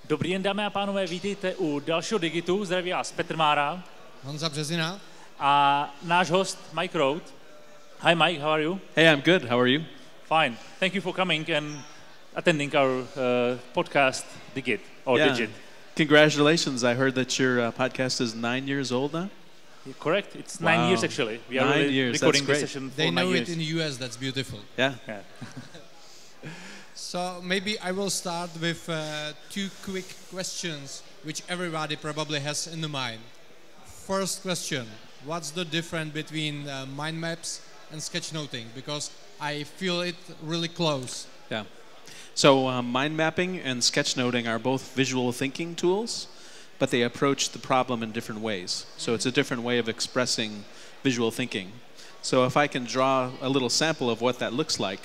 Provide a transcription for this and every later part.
Dobrý den, dámy a pánové, vítejte u dalšího Digitu. Zdraví vás Petr Mára. Honza Březina. A náš host Mikem Rohde. Hi Mike, how are you? Hey, I'm good. How are you? Fine. Thank you for coming and attending our podcast Digit or Digit. Congratulations. I heard that your podcast is 9 years old now? You're correct. It's 9 years actually. We are 9 years. recording That's this great. session for They 9 know years. it in the US, that's beautiful. Yeah. So maybe I will start with 2 quick questions which everybody probably has in the mind. First question, what's the difference between mind maps and sketchnoting? Because I feel it really close. Yeah. So mind mapping and sketchnoting are both visual thinking tools, but they approach the problem in different ways. So it's a different way of expressing visual thinking. So if I can draw a little sample of what that looks like,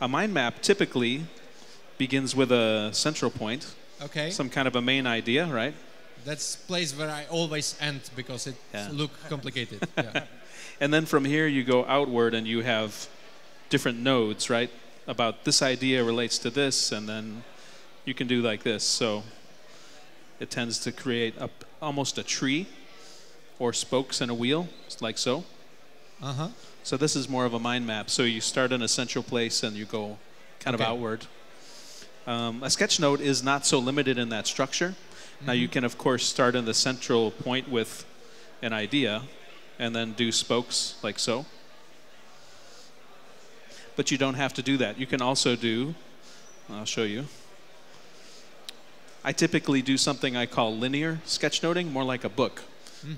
a mind map typically begins with a central point, some kind of a main idea, right? That's the place where I always end because it looks complicated. And then from here you go outward and you have different nodes, right? About this idea relates to this, and then you can do like this. So it tends to create almost a tree or spokes in a wheel, like so. So this is more of a mind map. So you start in a central place and you go kind of outward. A sketch note is not so limited in that structure. Now you can of course start in the central point with an idea and then do spokes like so. But you don't have to do that. You can also do, I'll show you. I typically do something I call linear sketchnoting, more like a book.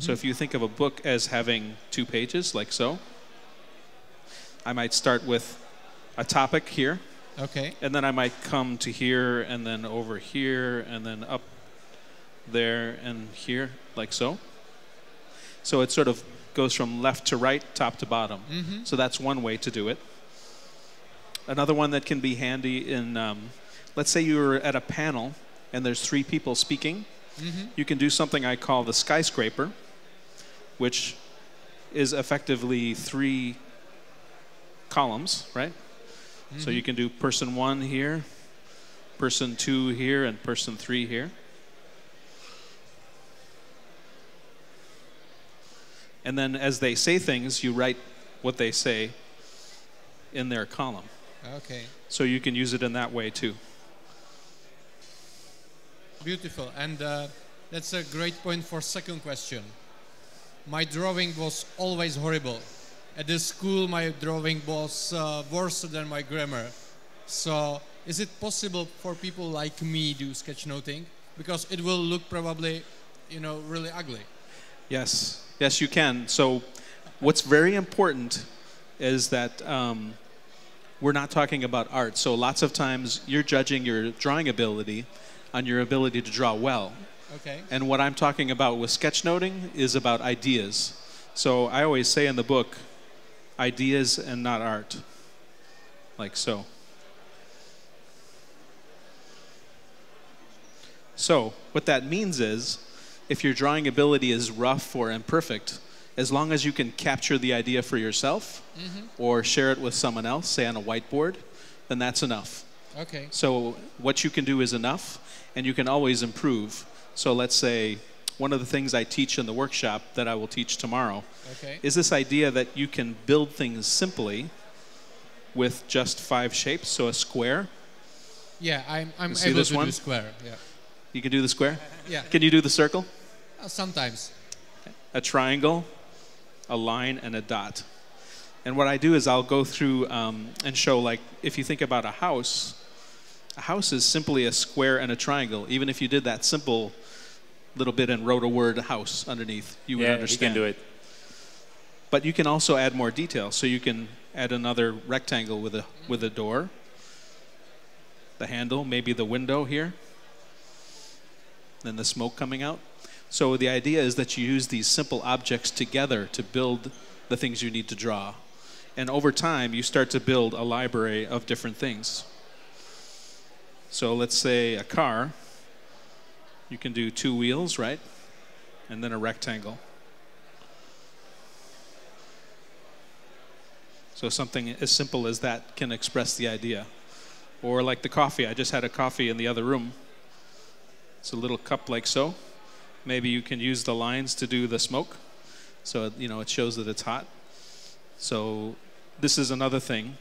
So if you think of a book as having 2 pages, like so, I might start with a topic here, and then I might come to here, and then over here, and then up there, and here, like so. So it sort of goes from left to right, top to bottom. So that's one way to do it. Another one that can be handy in, let's say you're at a panel, and there's 3 people speaking. You can do something I call the skyscraper, which is effectively 3 columns, right? So you can do person 1 here, person 2 here, and person 3 here. And then as they say things, you write what they say in their column. So you can use it in that way too. Beautiful, and that's a great point for second question. My drawing was always horrible. At the school, my drawing was worse than my grammar. So is it possible for people like me do sketchnoting? Because it will look probably, you know, really ugly. Yes, yes you can. So what's very important is that we're not talking about art. So lots of times you're judging your drawing ability on your ability to draw well. And what I'm talking about with sketchnoting is about ideas. So I always say in the book, ideas and not art, like so. So what that means is, if your drawing ability is rough or imperfect, as long as you can capture the idea for yourself or share it with someone else, say on a whiteboard, then that's enough. So what you can do is enough, and you can always improve. So let's say one of the things I teach in the workshop that I will teach tomorrow is this idea that you can build things simply with just 5 shapes. So a square. Yeah, I'm able to do square. You can do the square? Yeah. Can you do the circle? Sometimes. A triangle, a line, and a dot. And what I do is I'll go through and show, like, if you think about a house is simply a square and a triangle. Even if you did that simple little bit and wrote a word house underneath, you would understand. You can do it. But you can also add more detail. So you can add another rectangle with a door, the handle, maybe the window here, then the smoke coming out. So the idea is that you use these simple objects together to build the things you need to draw. And over time, you start to build a library of different things. So let's say a car, you can do 2 wheels, right? And then a rectangle. So something as simple as that can express the idea. Or like the coffee, I just had a coffee in the other room. It's a little cup like so. Maybe you can use the lines to do the smoke. So, you know, it shows that it's hot. So this is another thing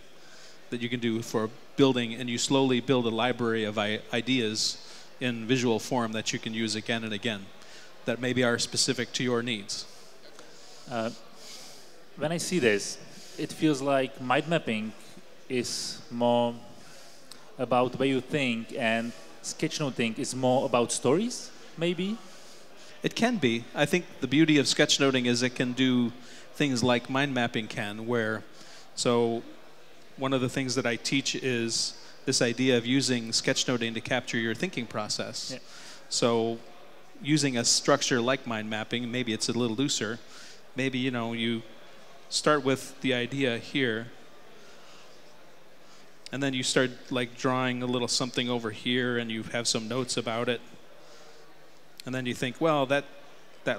that you can do for building, and you slowly build a library of ideas in visual form that you can use again and again that maybe are specific to your needs. When I see this, it feels like mind mapping is more about the way you think, and sketchnoting is more about stories, maybe? It can be. I think the beauty of sketchnoting is it can do things like mind mapping can, where, so one of the things that I teach is this idea of using sketchnoting to capture your thinking process. Yeah. So using a structure like mind mapping, maybe it's a little looser. Maybe, you know, you start with the idea here, and then you start like drawing a little something over here, and you have some notes about it. And then you think, well, that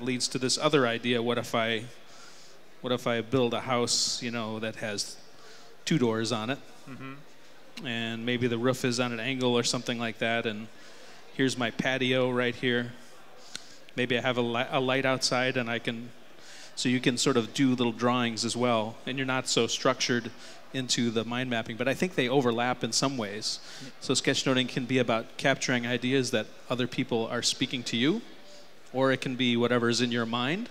leads to this other idea. What if I build a house, you know, that has 2 doors on it, and maybe the roof is on an angle or something like that, and here's my patio right here. Maybe I have a light outside, and so you can sort of do little drawings as well, and you're not so structured into the mind mapping, but I think they overlap in some ways. So sketchnoting can be about capturing ideas that other people are speaking to you, or it can be whatever's in your mind,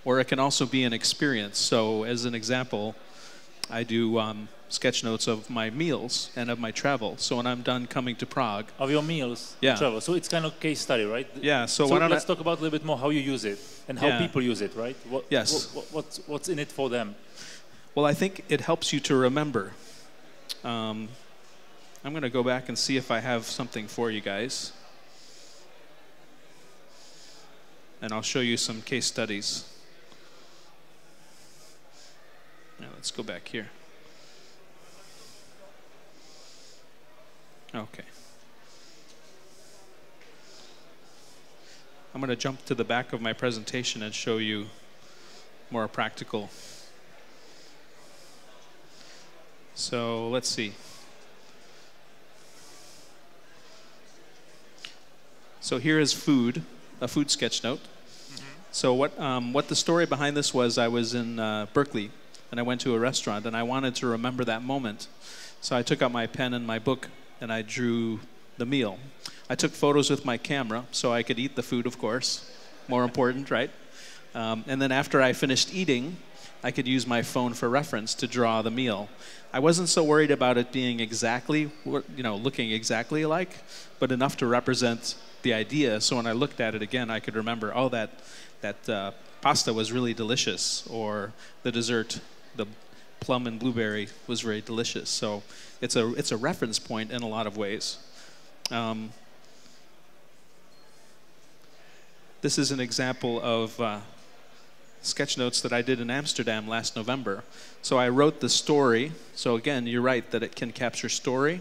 or it can also be an experience. So as an example, I do sketch notes of my meals and of my travel. So when I'm done coming to Prague. Of your meals, yeah. Travel. So it's kind of case study, right? Yeah. So let's talk about a little bit more how you use it and how people use it, right? Yes. What's in it for them? Well, I think it helps you to remember. I'm going to go back and see if I have something for you guys. And I'll show you some case studies. Now let's go back here. Okay. I'm going to jump to the back of my presentation and show you more practical. So let's see. So here is food, a food sketch note. So what the story behind this was, I was in Berkeley, and I went to a restaurant, and I wanted to remember that moment. So I took out my pen and my book, and I drew the meal. I took photos with my camera, so I could eat the food, of course. More important, right? And then after I finished eating, I could use my phone for reference to draw the meal. I wasn't so worried about it being exactly, looking exactly alike, but enough to represent the idea. So when I looked at it again, I could remember, oh, that pasta was really delicious, or the dessert, the plum and blueberry, was very delicious. So it's a reference point in a lot of ways. This is an example of sketch notes that I did in Amsterdam last November. So I wrote the story. So again, you're right that it can capture story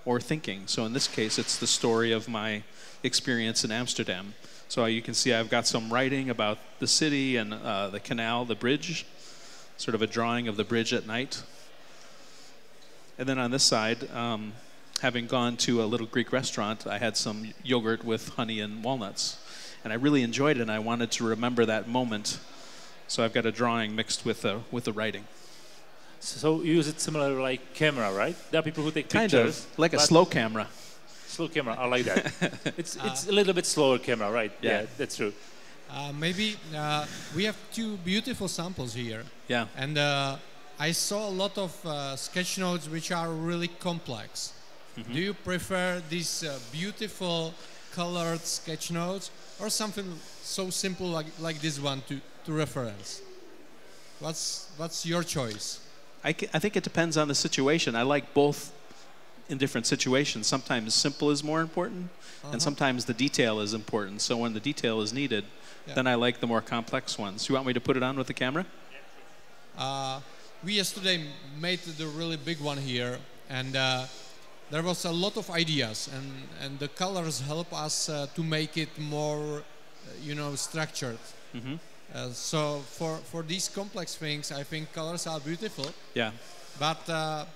or thinking. So in this case, it's the story of my experience in Amsterdam. So you can see I've got some writing about the city and the canal, the bridge, sort of a drawing of the bridge at night. And then on this side, having gone to a little Greek restaurant, I had some yogurt with honey and walnuts. And I really enjoyed it, and I wanted to remember that moment. So I've got a drawing mixed with the writing. So you use it similar like camera, right? There are people who take pictures. Kind of, like a slow camera. Slow camera, I like that. It's a little bit slower camera, right? Yeah, that's true. Maybe we have 2 beautiful samples here. Yeah. And I saw a lot of sketch notes which are really complex. Do you prefer these beautiful colored sketch notes, or something so simple like this one to reference? What's your choice? I think it depends on the situation. I like both in different situations. Sometimes simple is more important, and sometimes the detail is important. So when the detail is needed, then I like the more complex ones. You want me to put it on with the camera? We yesterday made the really big one here, and there was a lot of ideas, and the colors help us to make it more, structured. So for these complex things, I think colors are beautiful. Yeah. But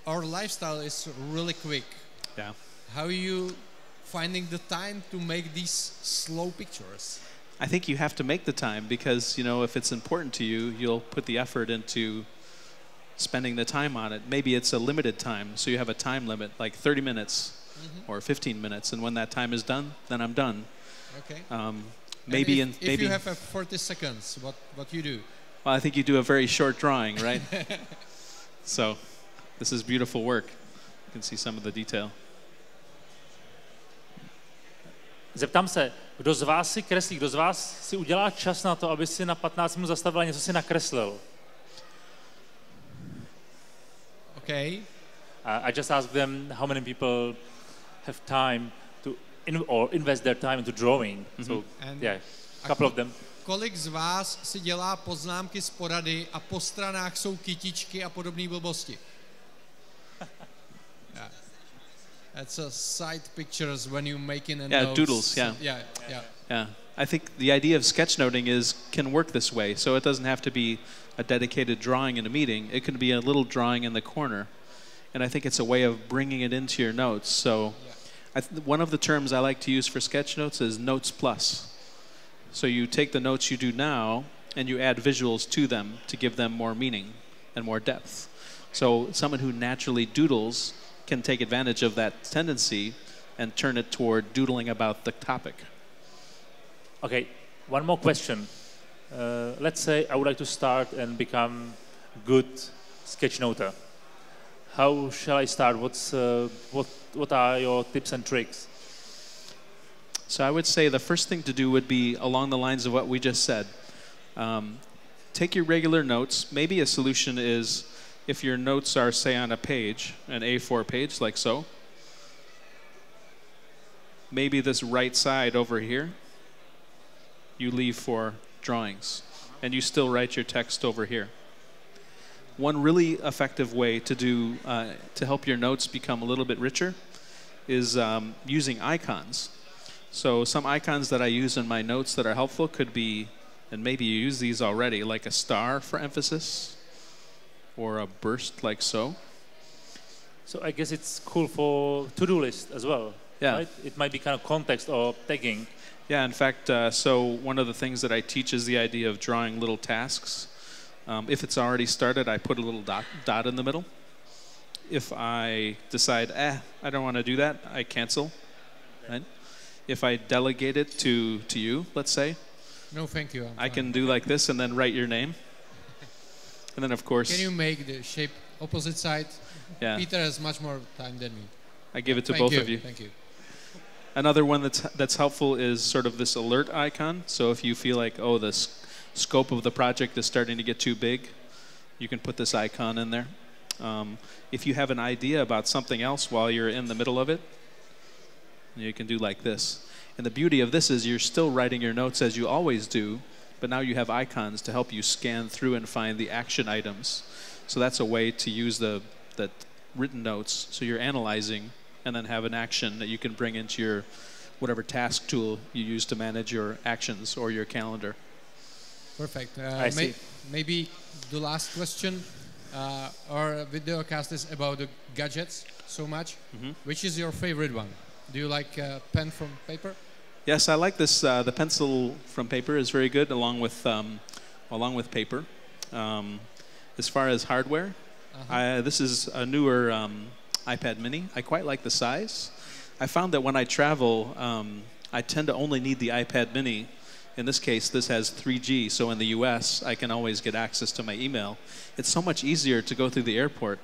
our lifestyle is really quick. Yeah. How you finding the time to make these slow pictures? I think you have to make the time because, you know, if it's important to you, you'll put the effort into spending the time on it. Maybe it's a limited time, so you have a time limit, like 30 minutes or 15 minutes, and when that time is done, then I'm done. Okay. Maybe if you have 40 seconds, what you do? Well, I think you do a very short drawing, right? So, this is beautiful work. You can see some of the detail. Zeptám se, kdo z vás si kreslí, kdo z vás si udělá čas na to, aby si na 15 minut zastavil a něco si nakreslil? Okay. I just asked them how many people have time to invest their time into drawing. So, yeah, a couple of them. Kolik z vás si dělá poznámky z porady a po stranách jsou kytičky a podobné blbosti? Yeah. That's a side pictures when you make in a notes. Doodles, yeah. I think the idea of sketchnoting can work this way, so it doesn't have to be a dedicated drawing in a meeting. It can be a little drawing in the corner, and I think it's a way of bringing it into your notes. So, one of the terms I like to use for sketch notes is notes plus. So you take the notes you do now and you add visuals to them to give them more meaning and more depth. So someone who naturally doodles can take advantage of that tendency and turn it toward doodling about the topic. Okay, one more question. Let's say I would like to start and become good sketchnoter. How shall I start? What are your tips and tricks? So I would say the first thing to do would be along the lines of what we just said. Take your regular notes. Maybe a solution is if your notes are, say, on a page, an A4 page, like so. Maybe this right side over here, you leave for drawings. And you still write your text over here. One really effective way to help your notes become a little bit richer is using icons. So some icons that I use in my notes that are helpful could be, and maybe you use these already, like a star for emphasis, or a burst like so. So I guess it's cool for to-do list as well, right? It might be kind of context or tagging. Yeah, in fact, so one of the things that I teach is the idea of drawing little tasks. If it's already started, I put a little dot in the middle. If I decide, I don't want to do that, I cancel, right? If I delegate it to you, let's say. No, thank you. I can do like this and then write your name. And then, of course... Can you make the shape opposite side? Yeah. Peter has much more time than me. I give it to both of you. Thank you. Another one that's helpful is sort of this alert icon. So if you feel like, oh, the scope of the project is starting to get too big, you can put this icon in there. If you have an idea about something else while you're in the middle of it, you can do like this. And the beauty of this is you're still writing your notes as you always do, but now you have icons to help you scan through and find the action items. So that's a way to use the written notes. So you're analyzing and then have an action that you can bring into your whatever task tool you use to manage your actions or your calendar. Perfect. I see. Maybe the last question. Our videocast is about the gadgets so much. Which is your favorite one? Do you like pen from paper? Yes, I like this. The pencil from paper is very good, along with paper. As far as hardware, this is a newer iPad Mini. I quite like the size. I found that when I travel, I tend to only need the iPad Mini. In this case, this has 3G, so in the US, I can always get access to my email. It's so much easier to go through the airport.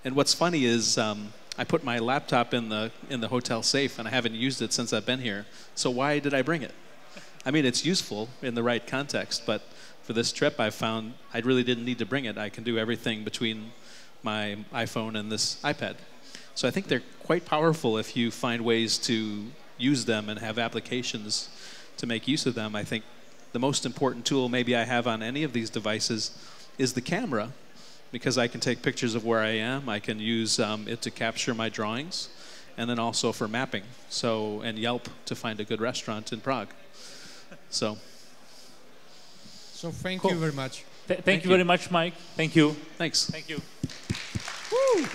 And what's funny is I put my laptop in the hotel safe, and I haven't used it since I've been here. So why did I bring it? I mean, it's useful in the right context, but for this trip, I found I really didn't need to bring it. I can do everything between my iPhone and this iPad. So I think they're quite powerful if you find ways to use them and have applications to make use of them. I think the most important tool maybe I have on any of these devices is the camera, because I can take pictures of where I am. I can use it to capture my drawings, and then also for mapping. So, and Yelp to find a good restaurant in Prague. So thank you very much. Thank you very much, Mike. Thank you. Thanks. Thank you. Woo!